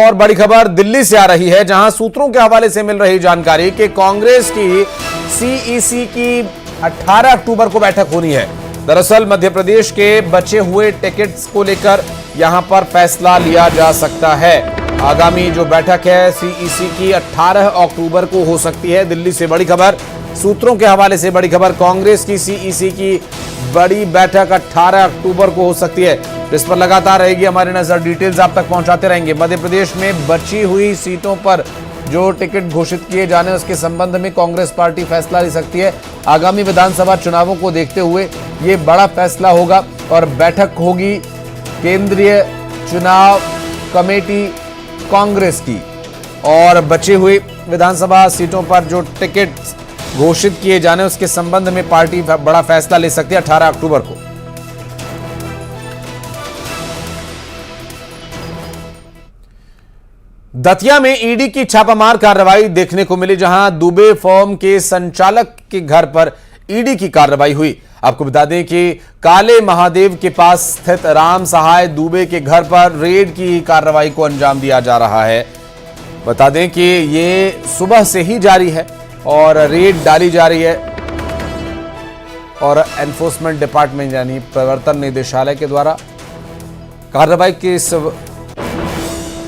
और बड़ी खबर दिल्ली से आ रही है, जहां सूत्रों के हवाले से मिल रही जानकारी कि कांग्रेस की सीईसी की 18 अक्टूबर को बैठक होनी है। दरअसल मध्य प्रदेश के बचे हुए टिकट्स को लेकर यहां पर फैसला लिया जा सकता है। आगामी जो बैठक है सीईसी की 18 अक्टूबर को हो सकती है। दिल्ली से बड़ी खबर, सूत्रों के हवाले से बड़ी खबर, कांग्रेस की सीईसी की बड़ी बैठक 18 अक्टूबर को हो सकती है, जिस पर लगातार रहेगी हमारी नजर। डिटेल्स आप तक पहुंचाते रहेंगे। मध्य प्रदेश में बची हुई सीटों पर जो टिकट घोषित किए जाने उसके संबंध में कांग्रेस पार्टी फैसला ले सकती है। आगामी विधानसभा चुनावों को देखते हुए ये बड़ा फैसला होगा और बैठक होगी केंद्रीय चुनाव कमेटी कांग्रेस की। और बचे हुए विधानसभा सीटों पर जो टिकट घोषित किए जाने उसके संबंध में पार्टी बड़ा फैसला ले सकती है 18 अक्टूबर को। दतिया में ईडी की छापामार कार्रवाई देखने को मिली, जहां दुबे फर्म के संचालक के घर पर ईडी की कार्रवाई हुई। आपको बता दें कि काले महादेव के पास स्थित राम सहाय दुबे के घर पर रेड की कार्रवाई को अंजाम दिया जा रहा है। बता दें कि ये सुबह से ही जारी है और रेड डाली जा रही है और एनफोर्समेंट डिपार्टमेंट यानी प्रवर्तन निदेशालय के द्वारा कार्रवाई की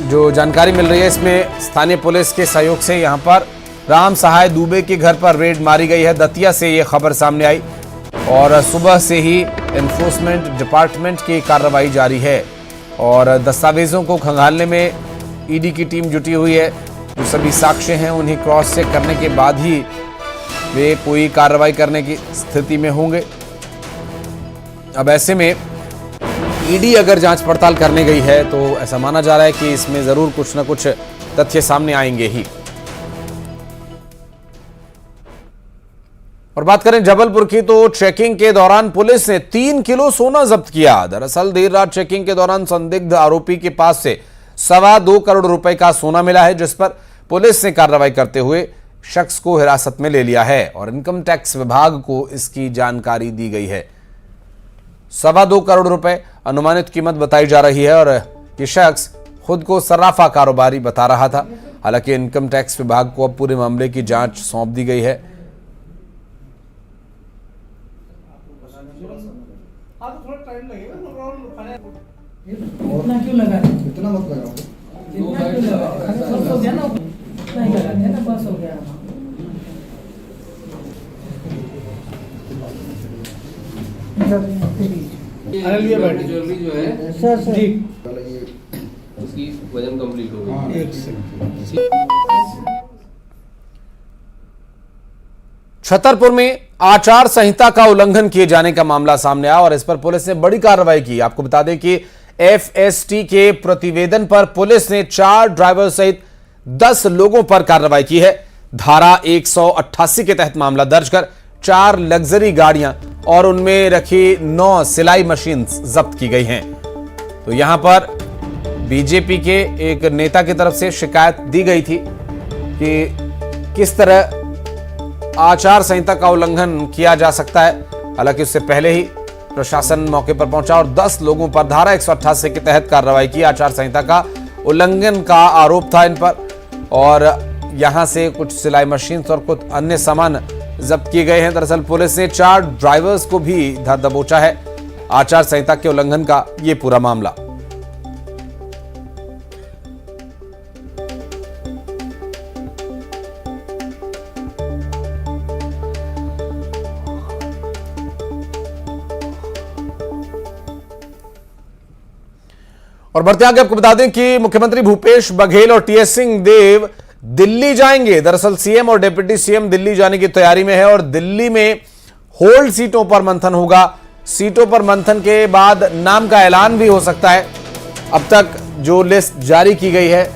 जो जानकारी मिल रही है, इसमें स्थानीय पुलिस के सहयोग से यहां पर राम सहाय दुबे के घर पर रेड मारी गई है। दतिया से यह खबर सामने आई और सुबह से ही एनफोर्समेंट डिपार्टमेंट की कार्रवाई जारी है और दस्तावेजों को खंगालने में ईडी की टीम जुटी हुई है। जो सभी साक्ष्य हैं उन्हें क्रॉस चेक करने के बाद ही वे कोई कार्रवाई करने की स्थिति में होंगे। अब ऐसे में ईडी अगर जांच पड़ताल करने गई है तो ऐसा माना जा रहा है कि इसमें जरूर कुछ न कुछ तथ्य सामने आएंगे ही। और बात करें जबलपुर की, तो चेकिंग के दौरान पुलिस ने 3 किलो सोना जब्त किया। दरअसल देर रात चेकिंग के दौरान संदिग्ध आरोपी के पास से 2.25 करोड़ रुपए का सोना मिला है, जिस पर पुलिस ने कार्रवाई करते हुए शख्स को हिरासत में ले लिया है और इनकम टैक्स विभाग को इसकी जानकारी दी गई है। 2.25 करोड़ रुपए अनुमानित कीमत बताई जा रही है और ये शख्स खुद को सर्राफा कारोबारी बता रहा था। हालांकि इनकम टैक्स विभाग को अब पूरे मामले की जांच सौंप दी गई है। इतना क्यों लगा? इतना मत लगाओ। इतना क्यों लगा? बस हो गया ना, नहीं लगा देना, बस हो गया। अनिल बैठ ज्वेलरी जो है सर जी उसकी वजन कंप्लीट हो गई। छतरपुर में आचार संहिता का उल्लंघन किए जाने का मामला सामने आया और इस पर पुलिस ने बड़ी कार्रवाई की। आपको बता दें कि एफएसटी के प्रतिवेदन पर पुलिस ने 4 ड्राइवर सहित 10 लोगों पर कार्रवाई की है। धारा 188 के तहत मामला दर्ज कर 4 लग्जरी गाड़ियां और उनमें रखी 9 सिलाई मशीन जब्त की गई हैं। तो यहां पर बीजेपी के एक नेता की तरफ से शिकायत दी गई थी कि किस तरह आचार संहिता का उल्लंघन किया जा सकता है। हालांकि उससे पहले ही प्रशासन मौके पर पहुंचा और 10 लोगों पर धारा 188 के तहत कार्रवाई की। आचार संहिता का उल्लंघन का आरोप था इन पर और यहां से कुछ सिलाई मशीन और कुछ अन्य सामान जब्त किए गए हैं। दरअसल पुलिस ने 4 ड्राइवर्स को भी धर दबोचा है। आचार संहिता के उल्लंघन का यह पूरा मामला। और बढ़ते आगे आपको बता दें कि मुख्यमंत्री भूपेश बघेल और टीएस सिंहदेव दिल्ली जाएंगे। दरअसल सीएम और डिप्टी सीएम दिल्ली जाने की तैयारी में है और दिल्ली में होल्ड सीटों पर मंथन होगा। सीटों पर मंथन के बाद नाम का ऐलान भी हो सकता है। अब तक जो लिस्ट जारी की गई है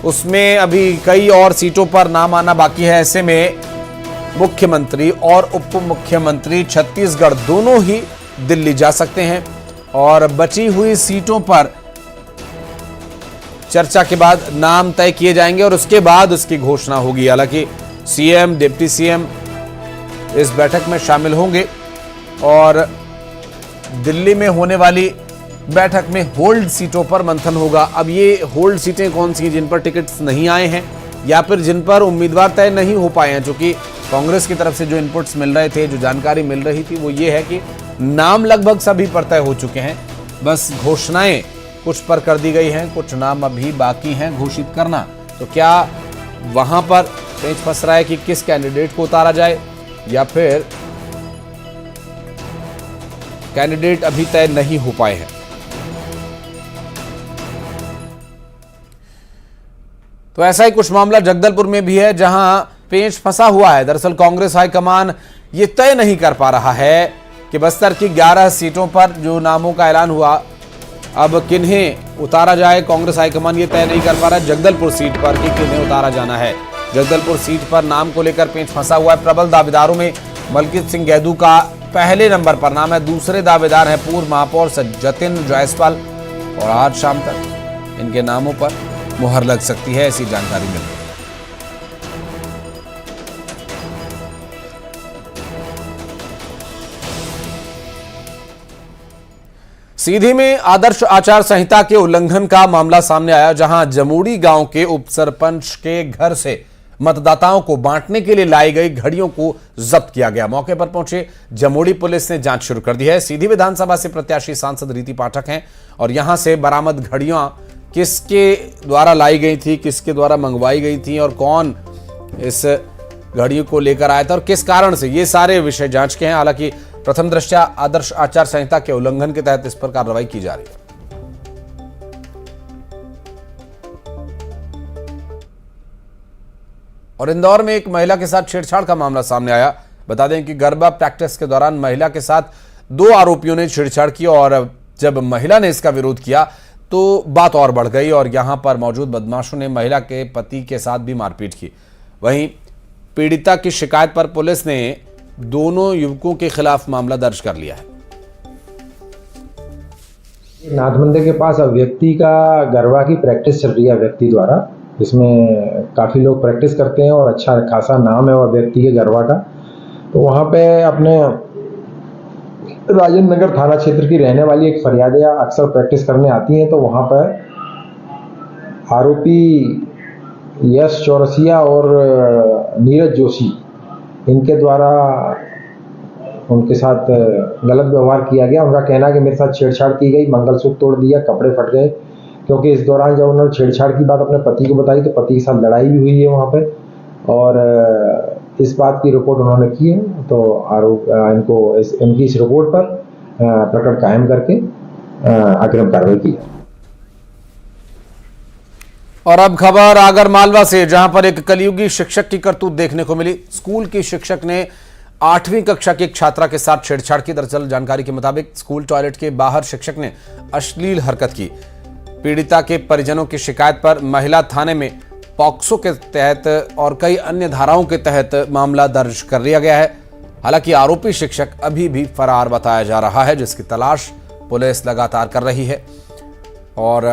उसमें अभी कई और सीटों पर नाम आना बाकी है। ऐसे में मुख्यमंत्री और उप मुख्यमंत्री छत्तीसगढ़ दोनों ही दिल्ली जा सकते हैं और बची हुई सीटों पर चर्चा के बाद नाम तय किए जाएंगे और उसके बाद उसकी घोषणा होगी। हालांकि सीएम डिप्टी सीएम इस बैठक में शामिल होंगे और दिल्ली में होने वाली बैठक में होल्ड सीटों पर मंथन होगा। अब ये होल्ड सीटें कौन सी हैं जिन पर टिकट्स नहीं आए हैं या फिर जिन पर उम्मीदवार तय नहीं हो पाए हैं? क्योंकि कांग्रेस की तरफ से जो इनपुट्स मिल रहे थे, जो जानकारी मिल रही थी, वो ये है कि नाम लगभग सभी पर तय हो चुके हैं, बस घोषणाएं कुछ पर कर दी गई हैं, कुछ नाम अभी बाकी हैं घोषित करना। तो क्या वहां पर पेच फंस रहा है कि किस कैंडिडेट को उतारा जाए या फिर कैंडिडेट अभी तय नहीं हो पाए हैं? तो ऐसा ही कुछ मामला जगदलपुर में भी है, जहां पेच फंसा हुआ है। दरअसल कांग्रेस हाईकमान ये तय नहीं कर पा रहा है कि बस्तर की 11 सीटों पर जो नामों का ऐलान हुआ, अब किन्हें उतारा जाए। कांग्रेस हाईकमान ये तय नहीं कर पा रहा है जगदलपुर सीट पर कि किन्हें उतारा जाना है। जगदलपुर सीट पर नाम को लेकर पेच फंसा हुआ है। प्रबल दावेदारों में मलकीत सिंह गैदू का पहले नंबर पर नाम है। दूसरे दावेदार हैं पूर्व महापौर जतिन जायसवाल और आज शाम तक इनके नामों पर मुहर लग सकती है, ऐसी जानकारी मिल रही है। सीधी में आदर्श आचार संहिता के उल्लंघन का मामला सामने आया, जहां जमोड़ी गांव के उप सरपंच के घर से मतदाताओं को बांटने के लिए लाई गई घड़ियों को जब्त किया गया। मौके पर पहुंचे जमोड़ी पुलिस ने जांच शुरू कर दी है। सीधी विधानसभा से प्रत्याशी सांसद रीति पाठक हैं और यहां से बरामद घड़ियां किसके द्वारा लाई गई थी, किसके द्वारा मंगवाई गई थी और कौन इस घड़ियों को लेकर आया था और किस कारण से, ये सारे विषय जांच के हैं। हालांकि प्रथम दृष्टया आदर्श आचार संहिता के उल्लंघन के तहत इस पर कार्रवाई की जा रही है। और इंदौर में एक महिला के साथ छेड़छाड़ का मामला सामने आया। बता दें कि गरबा प्रैक्टिस के दौरान महिला के साथ 2 आरोपियों ने छेड़छाड़ की और जब महिला ने इसका विरोध किया तो बात और बढ़ गई और यहां पर मौजूद बदमाशों ने महिला के पति के साथ भी मारपीट की। वहीं पीड़िता की शिकायत पर पुलिस ने दोनों युवकों के खिलाफ मामला दर्ज कर लिया है। नाथ मंदिर के पास अब व्यक्ति का गरबा की प्रैक्टिस चल रही है व्यक्ति द्वारा। इसमें काफ़ी लोग प्रैक्टिस करते हैं और अच्छा खासा नाम है और व्यक्ति के गरबा का। तो वहाँ पे अपने राजेंद्र नगर थाना क्षेत्र की रहने वाली एक फरियादिया अक्सर प्रैक्टिस करने आती हैं। तो वहाँ पर आरोपी यश चौरसिया और नीरज जोशी, इनके द्वारा उनके साथ गलत व्यवहार किया गया। उनका कहना है कि मेरे साथ छेड़छाड़ की गई, मंगलसूत्र तोड़ दिया, कपड़े फट गए। क्योंकि इस दौरान जब उन्होंने छेड़छाड़ की बात अपने पति को बताई तो पति के साथ लड़ाई भी हुई है वहाँ पे और इस बात की रिपोर्ट उन्होंने की है। तो आरोप इनको इनकी इस रिपोर्ट पर प्रकरण कायम करके अग्रिम कार्रवाई की है। और अब खबर आगर मालवा से, जहां पर एक कलयुगी शिक्षक की करतूत देखने को मिली। स्कूल की शिक्षक ने 8वीं कक्षा की एक छात्रा के साथ छेड़छाड़ की। दरअसल जानकारी के मुताबिक स्कूल टॉयलेट के बाहर शिक्षक ने अश्लील हरकत की। पीड़िता के परिजनों की शिकायत पर महिला थाने में पॉक्सो के तहत और कई अन्य धाराओं के तहत मामला दर्ज कर लिया गया है। हालांकि आरोपी शिक्षक अभी भी फरार बताया जा रहा है, जिसकी तलाश पुलिस लगातार कर रही है। और